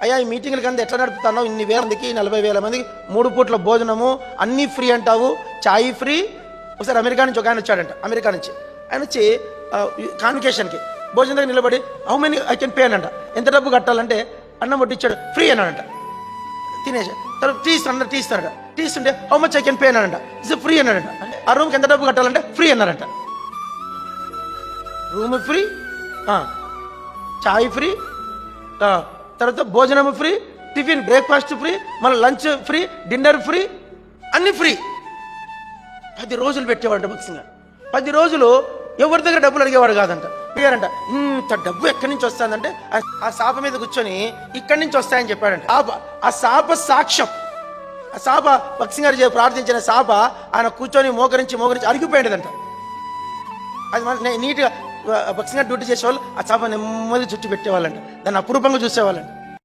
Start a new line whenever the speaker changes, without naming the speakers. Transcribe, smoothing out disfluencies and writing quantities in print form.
అయ్యా ఈ మీటింగ్లకి అంతా ఎట్లా నడుపుతున్నావు, ఇన్ని వేల మందికి 40,000 మందికి 3 పూట్ల భోజనము అన్నీ ఫ్రీ అంటావు, చాయ్ ఫ్రీ. ఒకసారి అమెరికా నుంచి ఒక ఆయన వచ్చాడంట, అమెరికా నుంచి ఆయన వచ్చి కాన్వకేషన్కి భోజనం దగ్గర నిలబడి how many I can pay అనంట. ఎంత డబ్బు కట్టాలంటే అన్నం వడ్డిచ్చాడు, ఫ్రీ అన్నాడంట. తినేసా తర్వాత టీ ఇస్తాడట, టీ ఇస్తుంటే how much I can pay అన్నాడంట, ఇస్ ఫ్రీ అన్నాడంట. ఆ రూమ్కి ఎంత డబ్బు కట్టాలంటే ఫ్రీ అన్నారంట. రూమ్ ఫ్రీ, చాయ్ ఫ్రీ, తర్వాత భోజనం ఫ్రీ, టిఫిన్ బ్రేక్ఫాస్ట్ ఫ్రీ, మళ్ళీ లంచ్ ఫ్రీ, డిన్నర్ ఫ్రీ, అన్ని ఫ్రీ. 10 రోజులు పెట్టేవాడు భక్సింగ్. 10 రోజులు ఎవరి దగ్గర డబ్బులు అడిగేవాడు కాదంట. అడిగారంట ఇంత డబ్బు ఎక్కడి నుంచి వస్తుందంటే ఆ శాప మీద కూర్చొని ఇక్కడి నుంచి వస్తాయని చెప్పాడంట. ఆ శాప సాక్ష్యం, ఆ శాప భక్సింగ్ గారు ప్రార్థించిన శాప ఆయన కూర్చొని మోకరించి అరిగిపోయేదంట. అది మన నీట్గా భక్సింగ్ గారు డ్యూటీ చేసేవాళ్ళు ఆ శాప నెమ్మది చుట్టూ పెట్టేవాళ్ళంట, దాన్ని అపురూపంగా చూసేవాళ్ళంట.